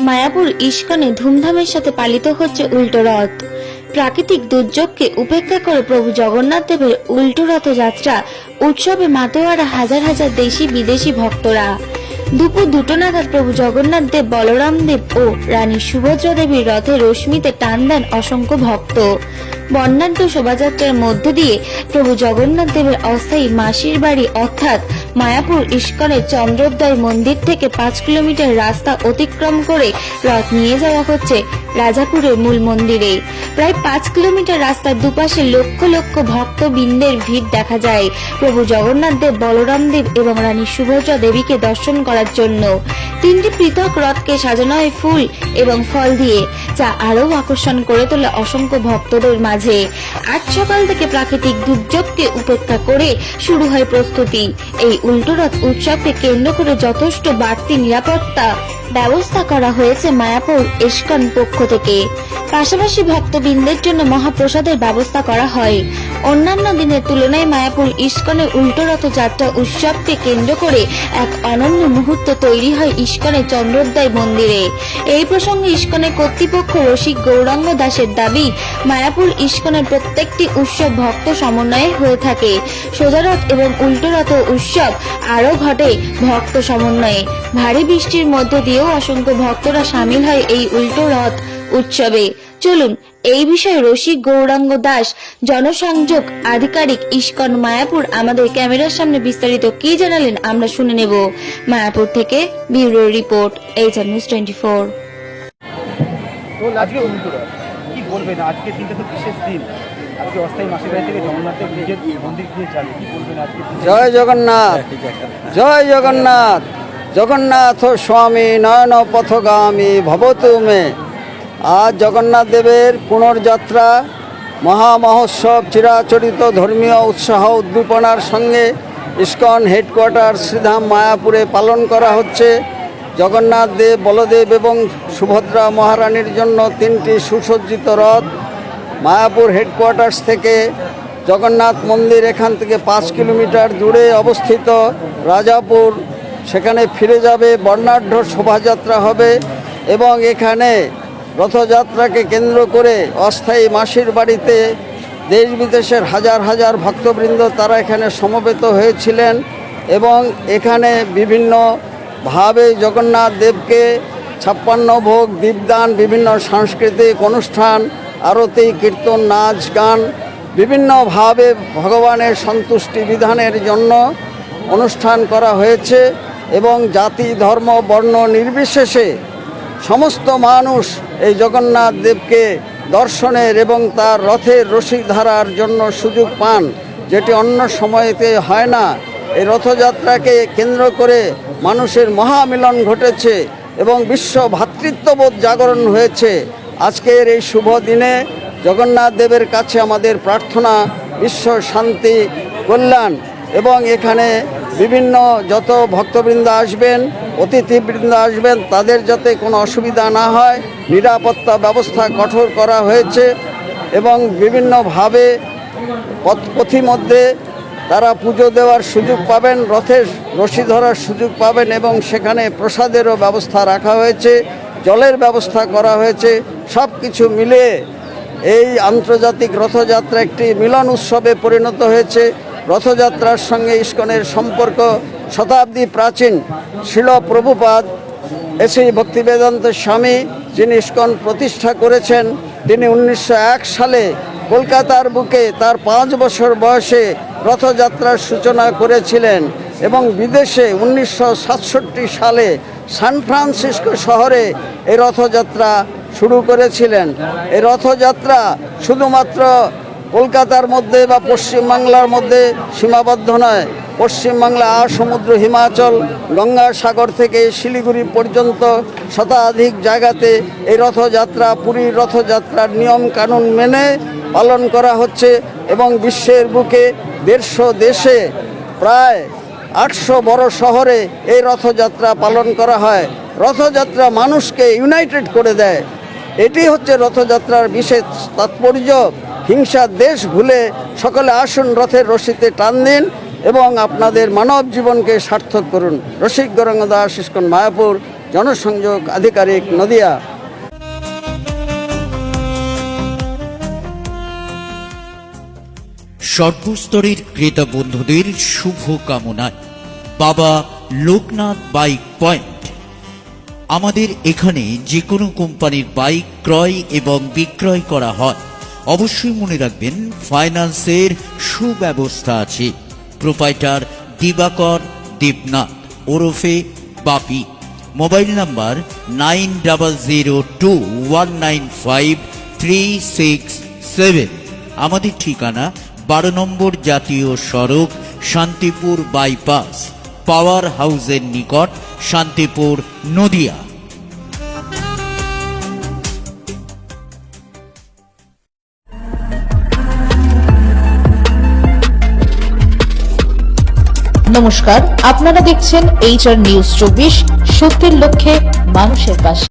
মায়াপুর ইস্কনে ধুমধামের সাথে পালিত হচ্ছে উল্টো রথ। প্রাকৃতিক দুর্যোগকে উপেক্ষা করে প্রভু জগন্নাথ দেবের উল্টো রথযাত্রা উৎসবে মাতোয়ারা হাজার হাজার দেশি বিদেশি ভক্তরা। দুপুর 2টা নাগাদ প্রভু জগন্নাথ দেব, বলরাম দেব ও রানী সুভদ্রা দেবীর রথে রশ্মিতে টান দেন অসংখ্য ভক্ত। বর্ণাঢ্য শোভাযাত্রার মধ্যে দিয়ে প্রভু জগন্নাথ দেবের অস্থায়ী মাসির বাড়ি অর্থাৎ মায়াপুর ইস্কনের চন্দ্রোদয় মন্দির থেকে 5 কিলোমিটার রাস্তা অতিক্রম করে রথ নিয়ে যাওয়া হচ্ছে রাজাপুরের মূল মন্দিরে। প্রায় 5 কিলোমিটার রাস্তার দুপাশে লক্ষ লক্ষ ভক্তবৃন্দের ভিড় দেখা যায় প্রভু জগন্নাথ দেব, বলরাম দেব এবং রানী সুভদ্রা দেবীকে দর্শন করার জন্য। 3টি পৃথক রথকে সাজানো হয় ফুল এবং ফল দিয়ে, যা আরও আকর্ষণ করে তোলে অসংখ্য ভক্তদের মাঝে। আজ সকাল থেকে প্রাকৃতিক দুর্যোগকে উপেক্ষা করে শুরু হয় প্রস্তুতি। এই উল্টো রথ উৎসবকে কেন্দ্র করে যথেষ্ট বাড়তি নিরাপত্তা ব্যবস্থা করা হয়েছে মায়াপুর ইস্কন পক্ষ থেকে। পাশাপাশি ভক্তবৃন্দের জন্য মহাপ্রসাদের ব্যবস্থা করা হয়। অন্যান্য দিনের তুলনায় মায়াপুর ইস্কনের উল্টো রথযাত্রা উৎসবকে কেন্দ্র করে এক অনন্য মুহূর্ত তৈরি হয় ইস্কনের চন্দ্রোদয় মন্দিরে। এই প্রসঙ্গে ইস্কনের কর্তৃপক্ষ রসিক গৌরাঙ্গ দাসের দাবি, মায়াপুর ইস্কনের প্রত্যেকটি উৎসব ভক্ত সমন্বয়ে হয়ে থাকে। সোজা রথ এবং উল্টো রথ উৎসব আরও ঘটে ভক্ত সমন্বয়ে। ভারী বৃষ্টির মধ্যে দিয়েও অসংখ্য ভক্তরা সামিল হয় এই উল্টো রথ উৎসবে। চলুন এই বিষয়ে রসিক গৌরাঙ্গ দাস, জনসংযোগ আধিকারিক ইস্কন মায়াপুর, আমাদের ক্যামেরার সামনে বিস্তারিত কি জানালেন আমরা শুনে নেব। মায়াপুর থেকে ব্যুরো রিপোর্ট, HR News 24। আজকে কি বলবেন? আজকে দিনটা তো বিশেষ দিন। আজকে অস্থায়ী মাসির বাড়ি থেকে জগন্নাথের নিজের মন্দির দিয়ে যাবে, কি বলবেন আজকে? জয় জগন্নাথ, জয় জগন্নাথ। জগন্নাথ স্বামী নয়ন পথগামী ভবতু মে। আজ জগন্নাথ দেবের পুনর্যাত্রা মহামহোৎসব চিরাচরিত ধর্মীয় উৎসাহ উদ্দীপনার সঙ্গে ইস্কন হেডকোয়ার্টার শ্রীধাম মায়াপুরে পালন করা হচ্ছে। জগন্নাথ দেব, বলদেব এবং সুভদ্রা মহারানীর জন্য 3টি সুসজ্জিত রথ মায়াপুর হেডকোয়ার্টার্স থেকে জগন্নাথ মন্দির, এখান থেকে 5 কিলোমিটার দূরে অবস্থিত রাজাপুর, সেখানে ফিরে যাবে। বর্ণাঢ্য শোভাযাত্রা হবে এবং এখানে রথযাত্রাকে কেন্দ্র করে অস্থায়ী মাসির বাড়িতে দেশ বিদেশের হাজার হাজার ভক্তবৃন্দ তারা এখানে সমবেত হয়েছিলেন এবং এখানে বিভিন্নভাবে জগন্নাথ দেবকে 56 ভোগ, দীপদান, বিভিন্ন সাংস্কৃতিক অনুষ্ঠান, আরতি, কীর্তন, নাচ, গান, বিভিন্নভাবে ভগবানের সন্তুষ্টি বিধানের জন্য অনুষ্ঠান করা হয়েছে এবং জাতি, ধর্ম, বর্ণ নির্বিশেষে সমস্ত মানুষ এই জগন্নাথ দেবকে দর্শনের এবং তার রথের রশি ধরার জন্য সুযোগ পান, যেটি অন্য সময়তে হয় না। এই রথযাত্রাকে কেন্দ্র করে মানুষের মহামিলন ঘটেছে এবং বিশ্ব ভ্রাতৃত্ববোধ জাগরণ হয়েছে। আজকের এই শুভ দিনে জগন্নাথ দেবের কাছে আমাদের প্রার্থনা বিশ্ব শান্তি, কল্যাণ এবং এখানে বিভিন্ন যত ভক্তবৃন্দ আসবেন, অতিথিবৃন্দ আসবেন, তাদের যাতে কোনো অসুবিধা না হয় নিরাপত্তা ব্যবস্থা কঠোর করা হয়েছে এবং বিভিন্নভাবে পথিমধ্যে তারা পুজো দেওয়ার সুযোগ পাবেন, রথের রশি ধরার সুযোগ পাবেন এবং সেখানে প্রসাদেরও ব্যবস্থা রাখা হয়েছে, জলের ব্যবস্থা করা হয়েছে। সব কিছু মিলিয়ে এই আন্তর্জাতিক রথযাত্রা একটি মিলন উৎসবে পরিণত হয়েছে। রথযাত্রার সঙ্গে ইস্কনের সম্পর্ক শতাব্দী প্রাচীন। শিল প্রভুপাদ শ্রী ভক্তিবেদান্ত স্বামী, যিনি ইস্কন প্রতিষ্ঠা করেছেন, তিনি 1901 সালে কলকাতার বুকে তার 5 বছর বয়সে রথযাত্রার সূচনা করেছিলেন এবং বিদেশে 1967 সালে সান ফ্রান্সিসকো শহরে এই রথযাত্রা শুরু করেছিলেন। এই রথযাত্রা শুধুমাত্র কলকাতার মধ্যে বা পশ্চিমবাংলার মধ্যে সীমাবদ্ধ নয়। পশ্চিমবাংলা, সমুদ্র, হিমাচল, গঙ্গাসাগর থেকে শিলিগুড়ি পর্যন্ত শতাধিক জায়গাতে এই রথযাত্রা, পুরীর রথযাত্রার নিয়ম কানুন মেনে পালন করা হচ্ছে এবং বিশ্বের বুকে 150 দেশে প্রায় 800 বড় শহরে এই রথযাত্রা পালন করা হয়। রথযাত্রা মানুষকে ইউনাইটেড করে দেয়, এটি হচ্ছে রথযাত্রার বিশেষ তাৎপর্য। হিংসার দেশ ভুলে সকলে আসুন, রথের রশিতে টান দিন এবং আপনাদের মানব জীবনকে সার্থক করুন। রসিক গৌরাঙ্গ দাস, ইস্কন মায়াপুর। জনসংযোগ আধিকারিক, নদিয়া। সর্বস্তরের ক্রেতা বন্ধুদের শুভ কামনায় বাবা লোকনাথ বাইক পয়েন্ট। আমাদের এখানে যে কোনো কোম্পানির বাইক ক্রয় এবং বিক্রয় করা হয়। অবশ্যই মনে রাখবেন, ফাইন্যান্সের সুব্যবস্থা আছে। প্রোপাইটার দিবাকর দেবনাথ ওরফে বাপি। Mobile number 9002195367। আমাদের ঠিকানা 12 নম্বর জাতীয় সড়ক, শান্তিপুর বাইপাস, পাওয়ার হাউসের নিকট, শান্তিপুর, নদিয়া। নমস্কার, আপনারা দেখছেন HR নিউজ 24, সত্যের লক্ষ্যে মানুষের পাশে।